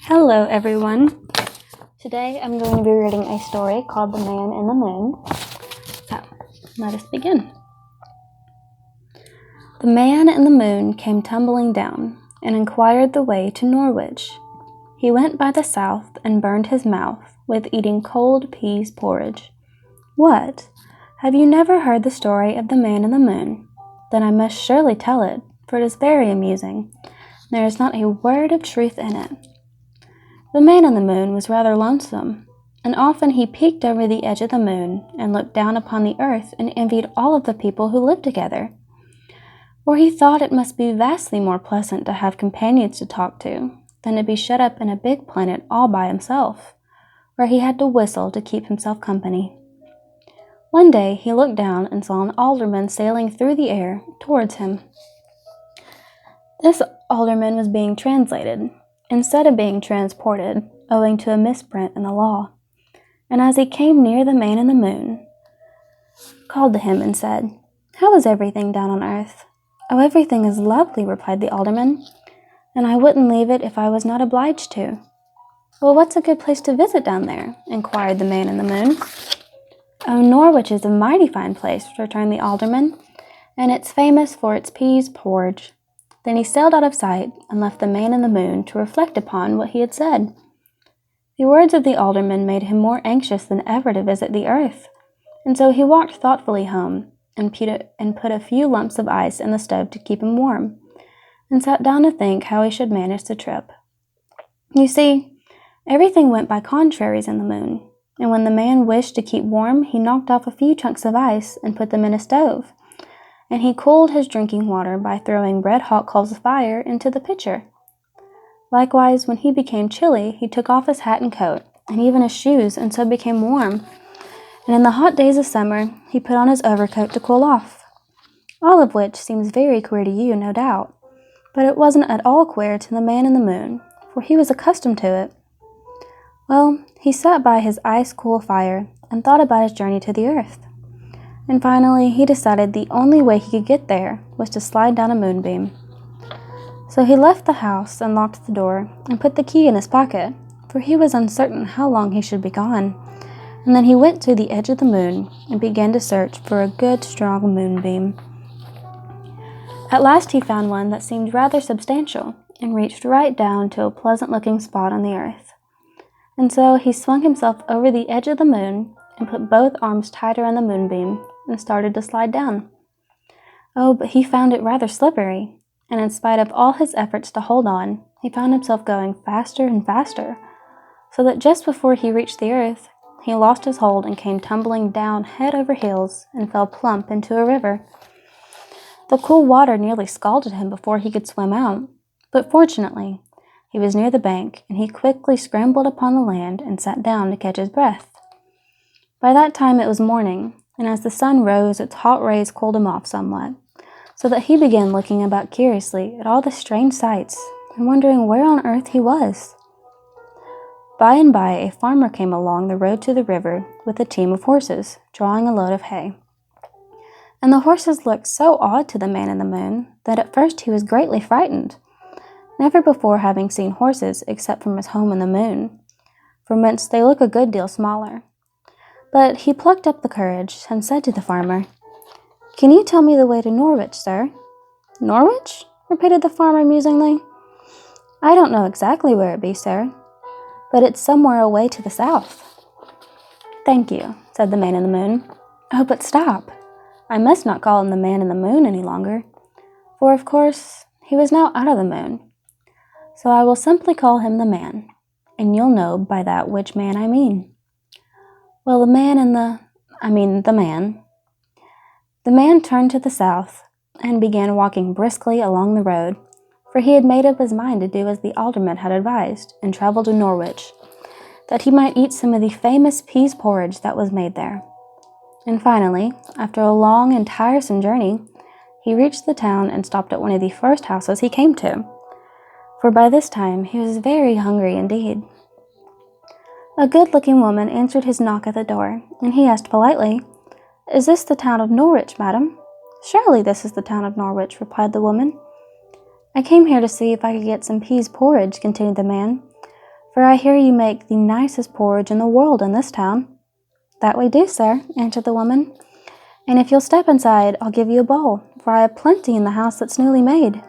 Hello everyone. Today I'm going to be reading a story called The Man in the Moon. So, let us begin. The man in the moon came tumbling down and inquired the way to Norwich. He went by the south and burned his mouth with eating cold peas porridge. What? Have you never heard the story of the man in the moon? Then I must surely tell it, for it is very amusing. There is not a word of truth in it. The man in the moon was rather lonesome, and often he peeked over the edge of the moon and looked down upon the earth and envied all of the people who lived together. For he thought it must be vastly more pleasant to have companions to talk to than to be shut up in a big planet all by himself, where he had to whistle to keep himself company. One day he looked down and saw an alderman sailing through the air towards him. This alderman was being translated, instead of being transported, owing to a misprint in the law. And as he came near, the man in the moon called to him and said, "How is everything down on earth?" "Oh, everything is lovely," replied the alderman, "and I wouldn't leave it if I was not obliged to." "Well, what's a good place to visit down there?" inquired the man in the moon. "Oh, Norwich is a mighty fine place," returned the alderman, "and it's famous for its peas porridge." Then he sailed out of sight and left the man in the moon to reflect upon what he had said. The words of the alderman made him more anxious than ever to visit the earth, and so he walked thoughtfully home and put a few lumps of ice in the stove to keep him warm, and sat down to think how he should manage the trip. You see, everything went by contraries in the moon, and when the man wished to keep warm, he knocked off a few chunks of ice and put them in a stove, and he cooled his drinking water by throwing red-hot coals of fire into the pitcher. Likewise, when he became chilly, he took off his hat and coat, and even his shoes, and so became warm. And in the hot days of summer, he put on his overcoat to cool off. All of which seems very queer to you, no doubt, but it wasn't at all queer to the man in the moon, for he was accustomed to it. Well, he sat by his ice-cool fire and thought about his journey to the earth. And finally, he decided the only way he could get there was to slide down a moonbeam. So he left the house and locked the door and put the key in his pocket, for he was uncertain how long he should be gone. And then he went to the edge of the moon and began to search for a good, strong moonbeam. At last he found one that seemed rather substantial and reached right down to a pleasant-looking spot on the earth. And so he swung himself over the edge of the moon and put both arms tight around the moonbeam and started to slide down. Oh, but he found it rather slippery, and in spite of all his efforts to hold on, he found himself going faster and faster, so that just before he reached the earth, he lost his hold and came tumbling down head over heels and fell plump into a river. The cool water nearly scalded him before he could swim out, but fortunately, he was near the bank, and he quickly scrambled upon the land and sat down to catch his breath. By that time it was morning, and as the sun rose, its hot rays cooled him off somewhat, so that he began looking about curiously at all the strange sights and wondering where on earth he was. By and by, a farmer came along the road to the river with a team of horses, drawing a load of hay. And the horses looked so odd to the man in the moon that at first he was greatly frightened, never before having seen horses except from his home in the moon, from whence they look a good deal smaller. But he plucked up the courage and said to the farmer, "Can you tell me the way to Norwich, sir?" "Norwich?" repeated the farmer musingly. "I don't know exactly where it be, sir, but it's somewhere away to the south." "Thank you," said the man in the moon. "Oh, but stop. I must not call him the man in the moon any longer, for of course he was now out of the moon. So I will simply call him the man, and you'll know by that which man I mean." Well, the man turned to the south and began walking briskly along the road, for he had made up his mind to do as the alderman had advised and travel to Norwich, that he might eat some of the famous peas porridge that was made there. And finally, after a long and tiresome journey, he reached the town and stopped at one of the first houses he came to, for by this time he was very hungry indeed. A good-looking woman answered his knock at the door, and he asked politely, "Is this the town of Norwich, madam?" "Surely this is the town of Norwich," replied the woman. I came here to see if I could get some peas porridge, continued the man, for I hear you make the nicest porridge in the world in this town. That we do, sir, answered the woman, and if you'll step inside, I'll give you a bowl, for I have plenty in the house that's newly made.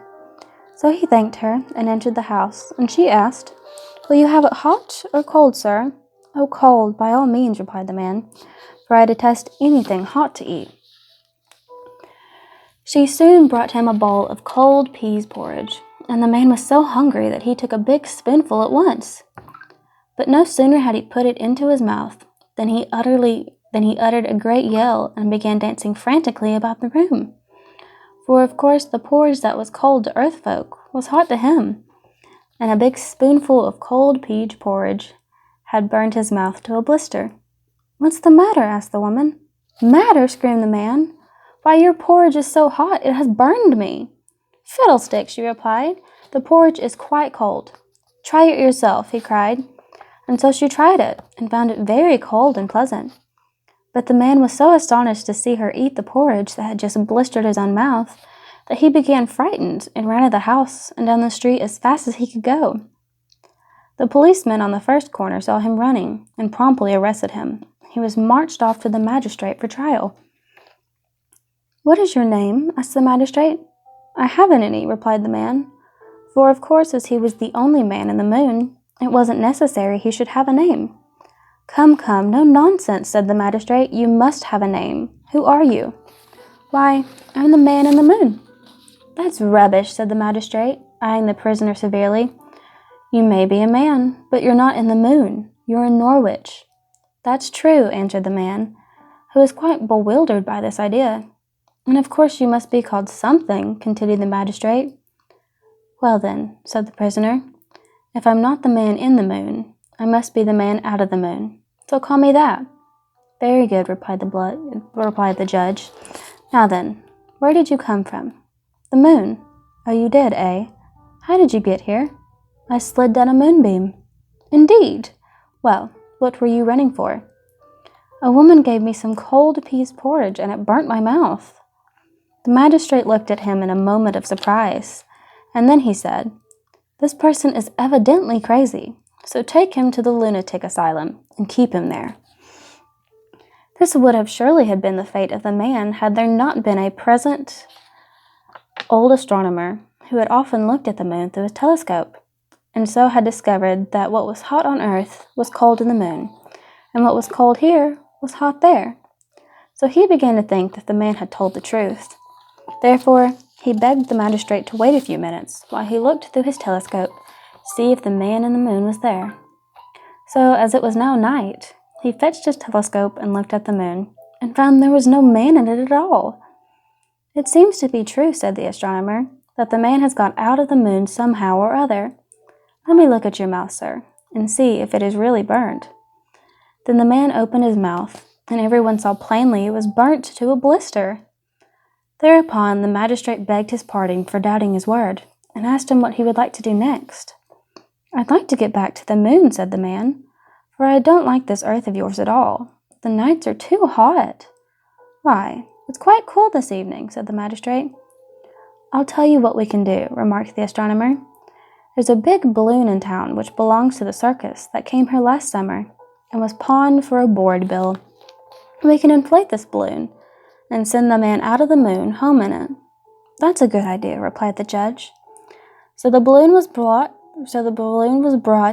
So he thanked her and entered the house, and she asked, Will you have it hot or cold, sir? Oh, cold, by all means, replied the man, for I detest anything hot to eat. She soon brought him a bowl of cold peas porridge, and the man was so hungry that he took a big spoonful at once. But no sooner had he put it into his mouth than he uttered a great yell and began dancing frantically about the room. For of course the porridge that was cold to earth folk was hot to him, and a big spoonful of cold peas porridge had burned his mouth to a blister. What's the matter? Asked the woman. Matter? Screamed the man. Why, your porridge is so hot it has burned me. Fiddlesticks, she replied. The porridge is quite cold. Try it yourself, he cried. And so she tried it, and found it very cold and pleasant. But the man was so astonished to see her eat the porridge that had just blistered his own mouth, that he began frightened and ran out of the house and down the street as fast as he could go. The policeman on the first corner saw him running, and promptly arrested him. He was marched off to the magistrate for trial. What is your name? Asked the magistrate. I haven't any, replied the man, for of course as he was the only man in the moon, it wasn't necessary he should have a name. Come, no nonsense, said the magistrate. You must have a name. Who are you? Why, I'm the man in the moon. That's rubbish, said the magistrate, eyeing the prisoner severely. You may be a man, but you're not in the moon. You're in Norwich. That's true, answered the man, who was quite bewildered by this idea. And of course you must be called something, continued the magistrate. Well then, said the prisoner, if I'm not the man in the moon, I must be the man out of the moon. So call me that. Very good, replied the judge. Now then, where did you come from? The moon. Oh, you did, eh? How did you get here? I slid down a moonbeam. Indeed? Well, what were you running for? A woman gave me some cold peas porridge, and it burnt my mouth. The magistrate looked at him in a moment of surprise, and then he said, This person is evidently crazy, so take him to the lunatic asylum and keep him there. This would have surely had been the fate of the man had there not been a present old astronomer who had often looked at the moon through his telescope, and so had discovered that what was hot on earth was cold in the moon, and what was cold here was hot there. So he began to think that the man had told the truth. Therefore, he begged the magistrate to wait a few minutes while he looked through his telescope to see if the man in the moon was there. So, as it was now night, he fetched his telescope and looked at the moon, and found there was no man in it at all. It seems to be true, said the astronomer, that the man has got out of the moon somehow or other. Let me look at your mouth, sir, and see if it is really burnt. Then the man opened his mouth, and everyone saw plainly it was burnt to a blister. Thereupon the magistrate begged his pardon for doubting his word, and asked him what he would like to do next. I'd like to get back to the moon, said the man, for I don't like this earth of yours at all. The nights are too hot. Why, it's quite cool this evening, said the magistrate. I'll tell you what we can do, remarked the astronomer. There's a big balloon in town which belongs to the circus that came here last summer and was pawned for a board bill. We can inflate this balloon and send the man out of the moon home in it. That's a good idea, replied the judge. So the balloon was brought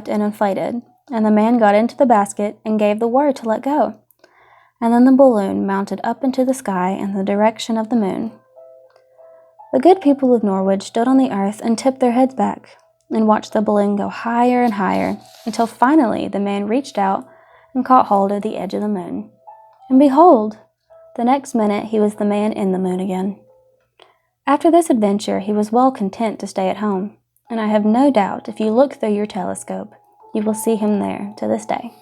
and inflated, and the man got into the basket and gave the word to let go. And then the balloon mounted up into the sky in the direction of the moon. The good people of Norwich stood on the earth and tipped their heads back and watched the balloon go higher and higher until finally the man reached out and caught hold of the edge of the moon. And behold, the next minute he was the man in the moon again. After this adventure he was well content to stay at home, and I have no doubt if you look through your telescope, you will see him there to this day.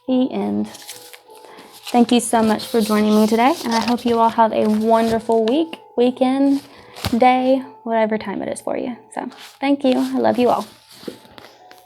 The end. Thank you so much for joining me today, and I hope you all have a wonderful week, weekend, day, whatever time it is for you. So, thank you. I love you all.